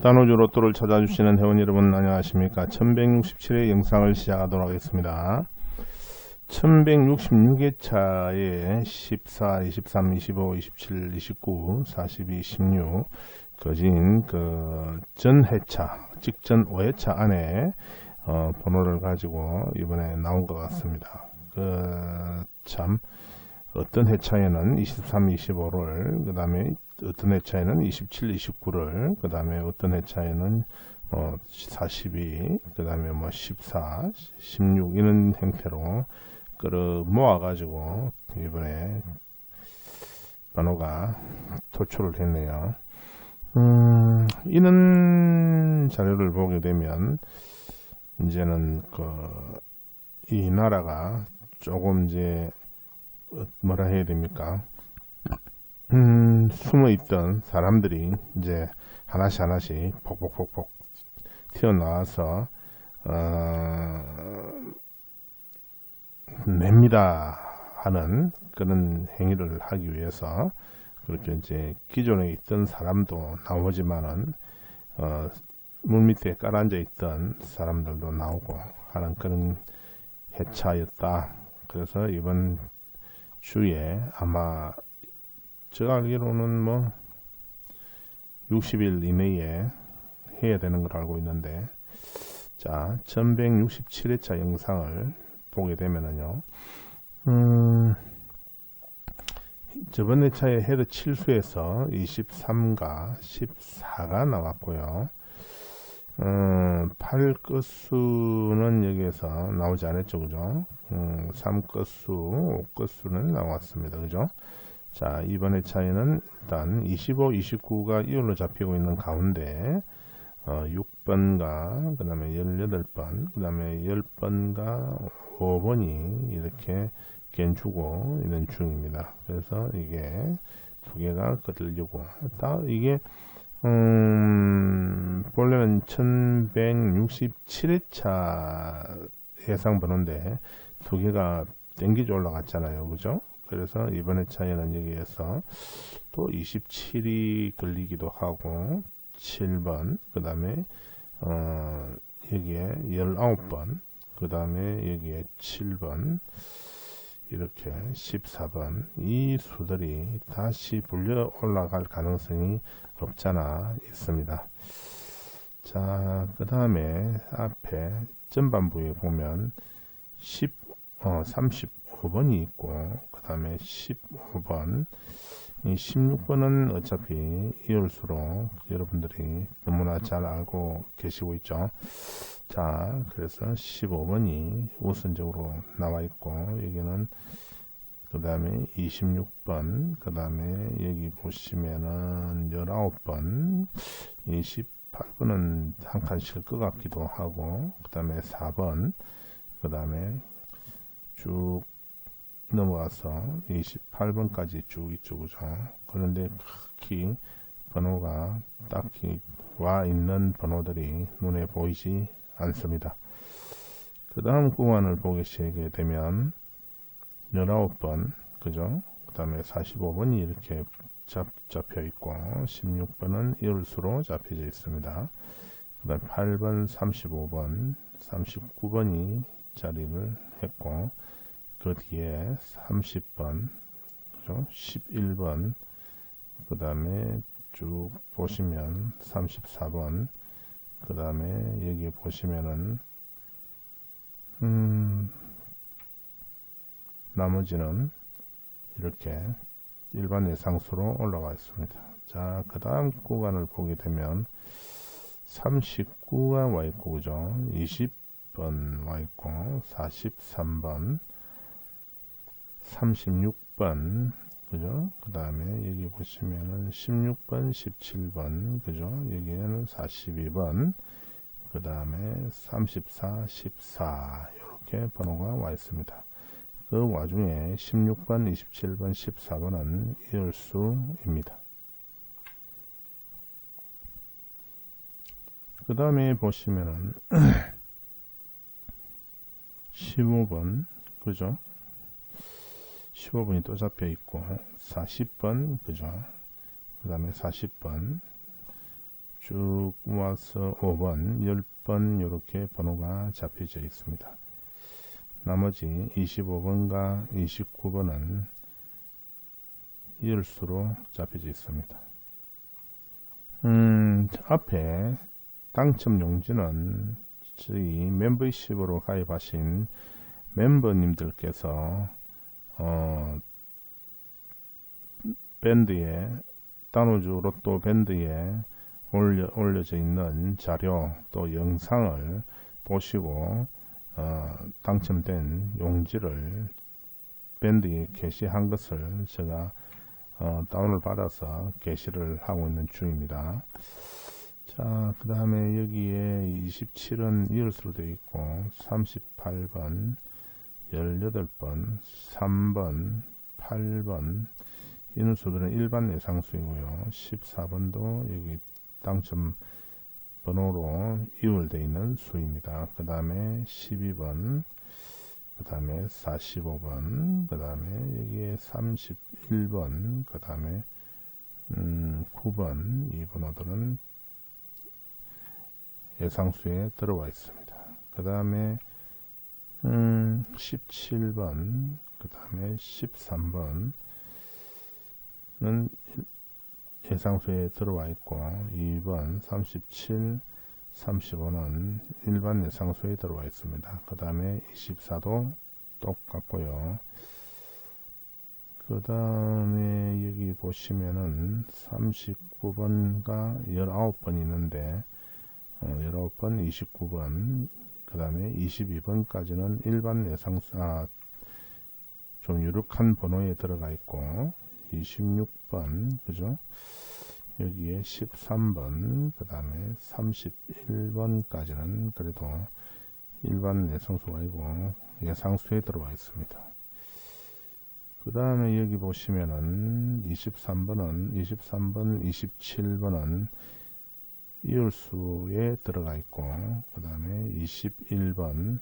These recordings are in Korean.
단오주 로또를 찾아주시는 회원 여러분 안녕하십니까. 1167회 영상을 시작하도록 하겠습니다. 1166회차에 14, 23, 25, 27, 29, 42, 16 거진 그 전회차, 직전 5회차 안에 번호를 가지고 이번에 나온 것 같습니다. 참 어떤 회차에는 23, 25를, 그 다음에 어떤 회차에는 27, 29를, 그 다음에 어떤 회차에는 42, 그 다음에 14, 16 이런 형태로 끌어 모아가지고 이번에 번호가 도출을 했네요. 이런 자료를 보게 되면 이제는 이 나라가 조금 이제 뭐라 해야 됩니까? 숨어 있던 사람들이 이제 하나씩 폭폭폭폭 튀어나와서 냅니다 하는 그런 행위를 하기 위해서 그렇게 이제 기존에 있던 사람도 나오지만은 물밑에 깔아앉아 있던 사람들도 나오고 하는 그런 회차였다. 그래서 이번 주에 아마 제가 알기로는 60일 이내에 해야 되는 걸 알고 있는데, 자 1167회차 영상을 보게 되면은요, 저번 회차에 헤드 7수에서 23가 14가 나왔고요. 8끝수는 여기에서 나오지 않았죠, 그죠? 3끝수, 5끝수는 나왔습니다, 그죠? 자, 이번 회차에는 일단 25, 29가 이율로 잡히고 있는 가운데 6번과 그 다음에 18번, 그 다음에 10번과 5번이 이렇게 겐주고 있는 중입니다. 그래서 이게 두 개가 거들리고, 이게 본래는 1167회차 해상 번호인데 두 개가 땡기져 올라갔잖아요, 그죠? 그래서 이번 회차에는 여기에서 또 27이 걸리기도 하고 7번, 그 다음에 여기에 19번, 그 다음에 여기에 7번, 이렇게 14번, 이 수들이 다시 불려 올라갈 가능성이 없잖아 있습니다. 자, 그 다음에 앞에 전반부에 보면 35번이 있고, 그 다음에 15번, 이 16번은 어차피 이올수록 여러분들이 너무나 잘 알고 계시고 있죠. 자, 그래서 15번이 우선적으로 나와 있고, 여기는 그 다음에 26번, 그 다음에 여기 보시면은 19번, 28번은 한 칸씩 것 같기도 하고, 그 다음에 4번, 그 다음에 쭉 넘어가서 28번까지 쭉 있죠, 그죠? 그런데 특히 번호가 딱히 와 있는 번호들이 눈에 보이지 않습니다. 그 다음 구간을 보시게 되면 19번, 그죠? 그 다음에 45번이 이렇게 잡혀 있고, 16번은 이울수로 잡혀져 있습니다. 그 다음에 8번, 35번, 39번이 자리를 했고, 그 뒤에 30번, 그죠? 11번, 그 다음에 쭉 보시면 34번, 그 다음에 여기 보시면은 나머지는 이렇게 일반 예상수로 올라가 있습니다. 자, 그 다음 구간을 보게 되면 39가 와 있고, 그죠? 20번 와 있고, 43번, 36번, 그죠? 그 다음에 여기 보시면은 16번, 17번, 그죠? 여기에는 42번, 그 다음에 34, 14, 이렇게 번호가 와 있습니다. 그 와중에 16번, 27번, 14번은 이열수입니다. 그 다음에 보시면은 15번, 그죠? 15번이 또 잡혀 있고, 40번, 그죠? 그 다음에 40번 쭉 와서 5번, 10번 이렇게 번호가 잡혀져 있습니다. 나머지 25번과 29번은 이을수로 잡혀져 있습니다. 앞에 당첨 용지는 저희 멤버십으로 가입하신 멤버님들께서 밴드에 다운로드 로또 밴드에 올려져 있는 자료 또 영상을 보시고 당첨된 용지를 밴드에 게시한 것을 제가 다운을 받아서 게시를 하고 있는 중입니다. 자, 그 다음에 여기에 27은 이을수로 되어 있고 38번, 18번, 3번, 8번 이런 수들은 일반 예상수이고요. 14번도 여기 당첨 번호로 이월되어 있는 수입니다. 그 다음에 12번, 그 다음에 45번, 그 다음에 여기에 31번, 그 다음에 9번 이 번호들은 예상수에 들어와 있습니다. 그 다음에 17번, 그 다음에 13번은 예상수에 들어와 있고 2번, 37, 35는 일반 예상수에 들어와 있습니다. 그 다음에 24도 똑같고요. 그 다음에 여기 보시면은 39번과 19번 있는데 19번, 29번, 그 다음에 22번까지는 일반 예상수, 좀 유력한 번호에 들어가 있고 26번, 그죠? 여기에 13번, 그 다음에 31번까지는 그래도 일반 예상수가 아니고 예상수에 들어와 있습니다. 그 다음에 여기 보시면은 23번, 27번은 이을수에 들어가 있고, 그 다음에 21번,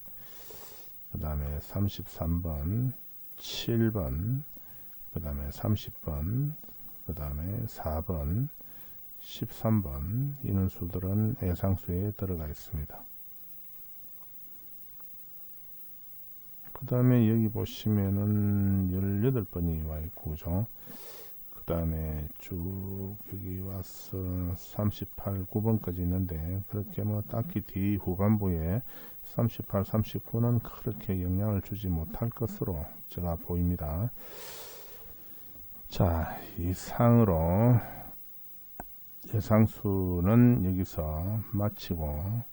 그 다음에 33번, 7번, 그 다음에 30번, 그 다음에 4번, 13번 이런 수들은 예상수에 들어가 있습니다. 그 다음에 여기 보시면은 18번이 와 있고, 그죠? 그 다음에 쭉 여기 와서 38, 9번까지 있는데, 그렇게 뭐 딱히 뒤 후반부에 38, 39는 그렇게 영향을 주지 못할 것으로 제가 보입니다. 자, 이상으로 예상수는 여기서 마치고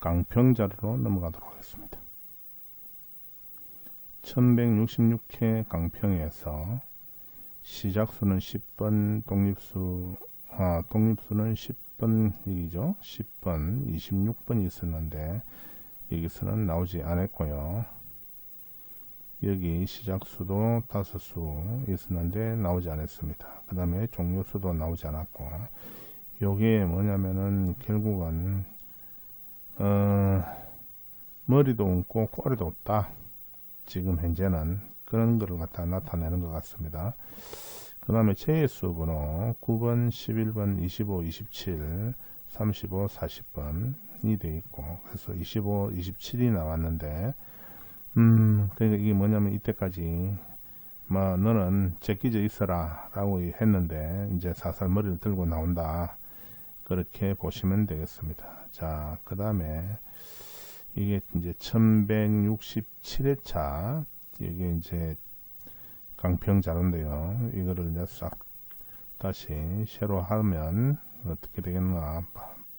강평자료로 넘어가도록 하겠습니다. 1166회 강평에서 시작수는 10번, 독립수는 10번이죠. 10번, 26번이 있었는데 여기서는 나오지 않았고요. 여기 시작수도 5수 있었는데 나오지 않았습니다. 그 다음에 종료수도 나오지 않았고, 요게 뭐냐면은 결국은 머리도 없고 꼬리도 없다. 지금 현재는 그런 것을 갖다 나타내는 것 같습니다. 그 다음에 제수 번호 9번, 11번, 25, 27, 35, 40번이 되어 있고, 그래서 25, 27이 나왔는데, 그러니까 이게 뭐냐면 이때까지 뭐 너는 제끼져 있어라 라고 했는데 이제 사살 머리를 들고 나온다, 그렇게 보시면 되겠습니다. 자, 그 다음에 이게 이제 1167회차 이게 이제 강평 자료인데요. 이거를 이제 싹 다시 새로 하면 어떻게 되겠나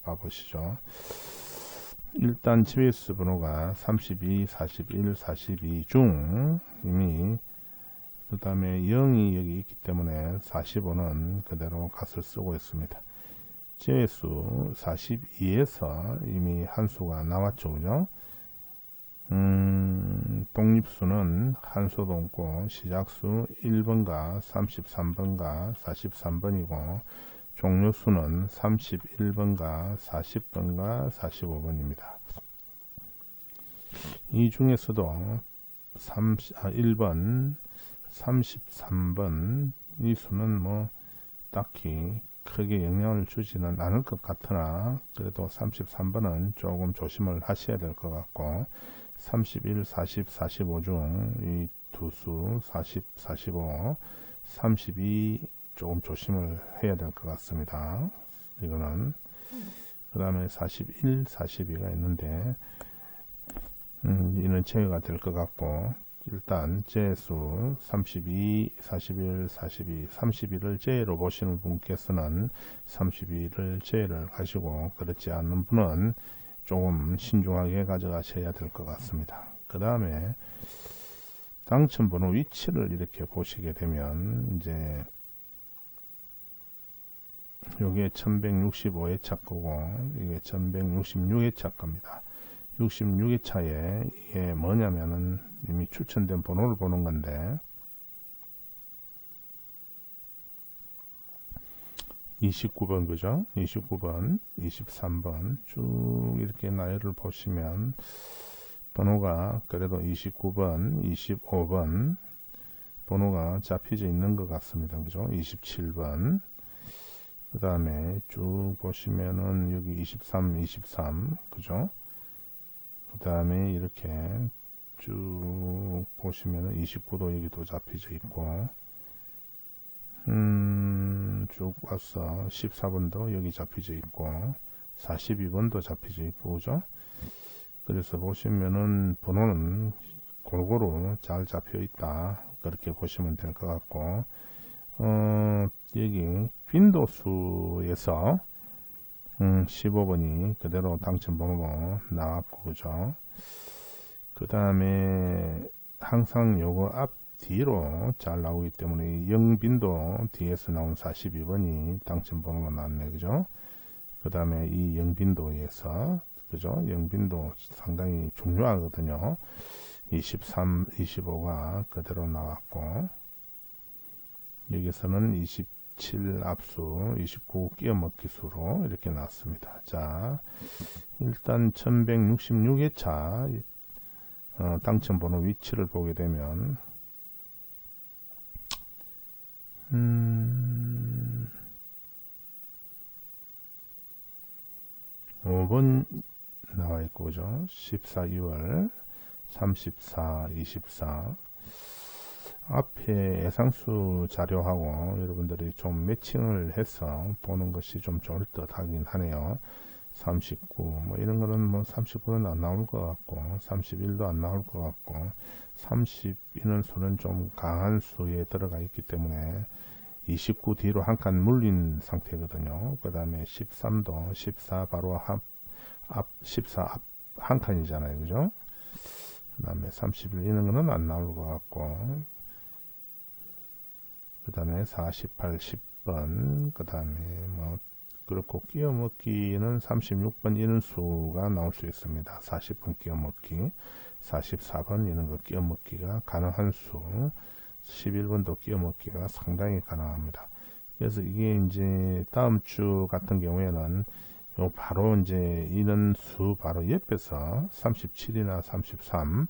봐보시죠. 일단 GBS 번호가 32, 41, 42 중 이미, 그 다음에 0이 여기 있기 때문에 45는 그대로 값을 쓰고 있습니다. 제수 42에서 이미 한 수가 나왔죠, 그죠? 독립수는 한 수도 없고 시작수 1번과 33번과 43번이고 종료수는 31번과 40번과 45번입니다. 이 중에서도 1번, 33번 이 수는 뭐 딱히 크게 영향을 주지는 않을 것 같으나 그래도 33번은 조금 조심을 하셔야 될 것 같고 31, 40, 45 중 이 두 수 40, 45, 32 조금 조심을 해야 될 것 같습니다. 이거는 그 다음에 41, 42가 있는데 이는 제외가 될 것 같고 일단 제수 32, 41, 42, 31을 제외로 보시는 분께서는 32를 제외를 하시고 그렇지 않는 분은 조금 신중하게 가져가셔야 될 것 같습니다. 그 다음에 당첨번호 위치를 이렇게 보시게 되면 이제 요게 1165회차 거고 이게 1166회차 겁니다. 66회차에 이게 뭐냐면은 이미 추천된 번호를 보는 건데 29번 그죠? 29번, 23번 쭉 이렇게 나열을 보시면 번호가 그래도 29번, 25번 번호가 잡혀져 있는 것 같습니다. 그죠? 27번 그 다음에 쭉 보시면은 여기 23, 23 그죠? 그 다음에 이렇게 쭉 보시면은 29도 여기도 잡혀져 있고 쭉 와서 14번도 여기 잡혀져 있고 42번도 잡혀져 있고 그죠? 그래서 보시면은 번호는 골고루 잘 잡혀 있다 그렇게 보시면 될 것 같고 여기 빈도수에서 15번이 그대로 당첨번호로 나왔고 그죠? 그 다음에 항상 요거 앞 뒤로 잘 나오기 때문에 0빈도 뒤에서 나온 42번이 당첨번호가 나왔네 그죠? 그 다음에 이 0빈도에서 그죠? 0빈도 상당히 중요하거든요. 23, 25가 그대로 나왔고 여기서는 27 압수, 29 끼어먹기 수로 이렇게 나왔습니다. 자, 일단 1166회차 당첨번호 위치를 보게 되면 5번 나와 있고 그죠? 14, 2월 34, 24 앞에 예상수 자료하고 여러분들이 좀 매칭을 해서 보는 것이 좀 좋을 듯 하긴 하네요. 39 뭐 이런 거는 뭐 39는 안 나올 것 같고 31도 안 나올 것 같고 30이는 수는 좀 강한 수에 들어가 있기 때문에 29 뒤로 한 칸 물린 상태거든요. 그 다음에 13도 14 바로 앞 14 앞 한 칸이잖아요. 그죠? 그 다음에 31 이런 거는 안 나올 것 같고 그 다음에 48, 10번 그 다음에 뭐 그렇고 끼어먹기는 36번 이런 수가 나올 수 있습니다. 40번 끼어먹기 44번 이런 거 끼어먹기가 가능한 수 11번도 끼어먹기가 상당히 가능합니다. 그래서 이게 이제 다음 주 같은 경우에는 요 바로 이제 이런 수 바로 옆에서 37이나 33,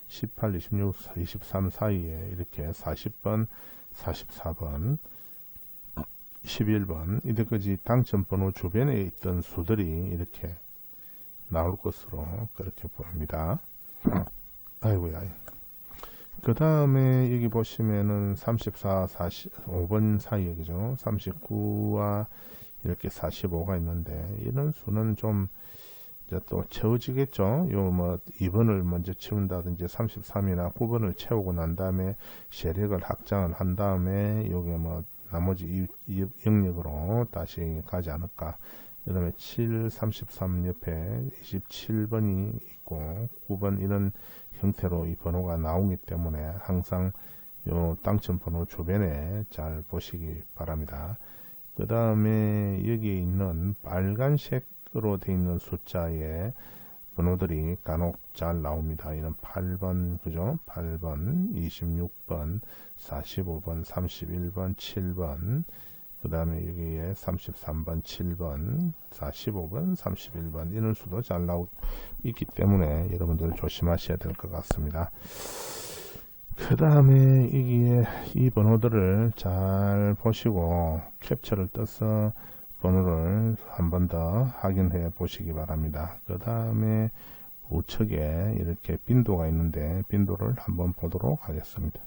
18, 26, 23 사이에 이렇게 40번, 44번, 11번 이때까지 당첨번호 주변에 있던 수들이 이렇게 나올 것으로 그렇게 보입니다. 아이고야. 그 다음에 여기 보시면은 34, 45번 사이에 그죠? 39와 이렇게 45가 있는데 이런 수는 좀 이제 또 채워지겠죠. 요 뭐 2번을 먼저 채운다든지 33이나 9번을 채우고 난 다음에 세력을 확장을 한 다음에 요게 뭐 나머지 영역으로 다시 가지 않을까. 그 다음에 7, 33 옆에 27번이 있고 9번 이런 형태로 이 번호가 나오기 때문에 항상 요 당첨 번호 주변에 잘 보시기 바랍니다. 그 다음에 여기에 있는 빨간색으로 되어 있는 숫자의 번호들이 간혹 잘 나옵니다. 이런 8번, 그죠? 8번, 26번, 45번, 31번, 7번, 그 다음에 여기에 33번, 7번, 45번, 31번 이런 수도 잘 나오기 때문에 여러분들 조심하셔야 될 것 같습니다. 그 다음에 이게 이 번호들을 잘 보시고 캡처를 떠서 번호를 한 번 더 확인해 보시기 바랍니다. 그 다음에 우측에 이렇게 빈도가 있는데 빈도를 한번 보도록 하겠습니다.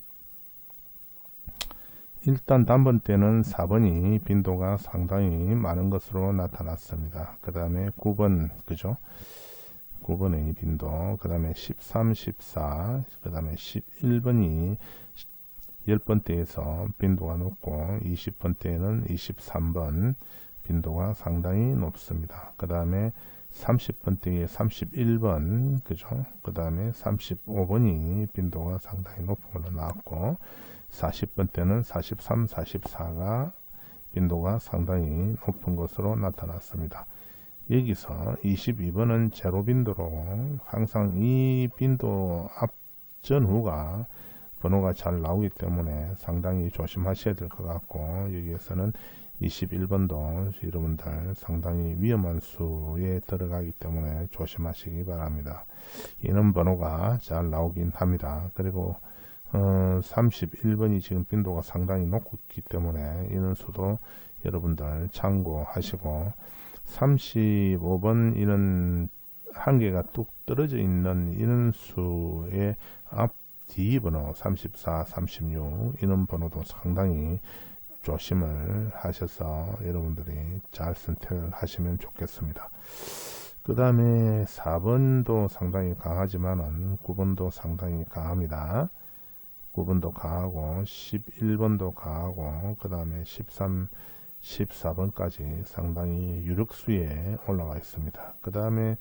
일단 단번때는 4번이 빈도가 상당히 많은 것으로 나타났습니다. 그 다음에 9번 그죠? 9번의 빈도, 그 다음에 13, 14, 그 다음에 11번이 10번대에서 빈도가 높고 20번대에는 23번 빈도가 상당히 높습니다. 그 다음에 30번대에 31번 그죠? 그 다음에 35번이 빈도가 상당히 높은 걸로 나왔고 40번대는 43, 44가 빈도가 상당히 높은 것으로 나타났습니다. 여기서 22번은 제로 빈도로 항상 이 빈도 앞전후가 번호가 잘 나오기 때문에 상당히 조심하셔야 될 것 같고 여기에서는 21번도 여러분들 상당히 위험한 수에 들어가기 때문에 조심하시기 바랍니다. 이런 번호가 잘 나오긴 합니다. 그리고 31번이 지금 빈도가 상당히 높기 때문에 이런 수도 여러분들 참고하시고 35번 이런 한 개가 뚝 떨어져 있는 이런 수의 앞 뒤 번호 34, 36 이런 번호도 상당히 조심을 하셔서 여러분들이 잘 선택을 하시면 좋겠습니다. 그 다음에 4번도 상당히 강하지만은 9번도 상당히 강합니다. 9번도 강하고 11번도 강하고 그 다음에 13, 14번까지 상당히 유력수에 올라와 있습니다. 그 다음에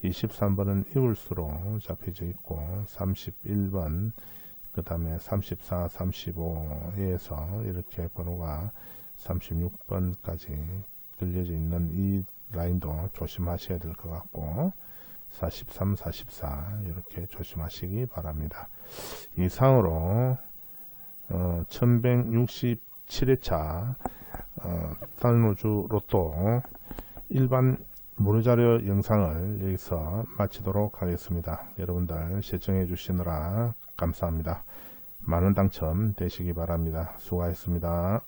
23번은 이울수로 잡혀져 있고 31번 그 다음에 34, 35에서 이렇게 번호가 36번까지 들려져 있는 이 라인도 조심하셔야 될 것 같고 43, 44 이렇게 조심하시기 바랍니다. 이상으로 1167회차 달노주 로또 일반 무료자료 영상을 여기서 마치도록 하겠습니다. 여러분들 시청해 주시느라 감사합니다. 많은 당첨 되시기 바랍니다. 수고하셨습니다.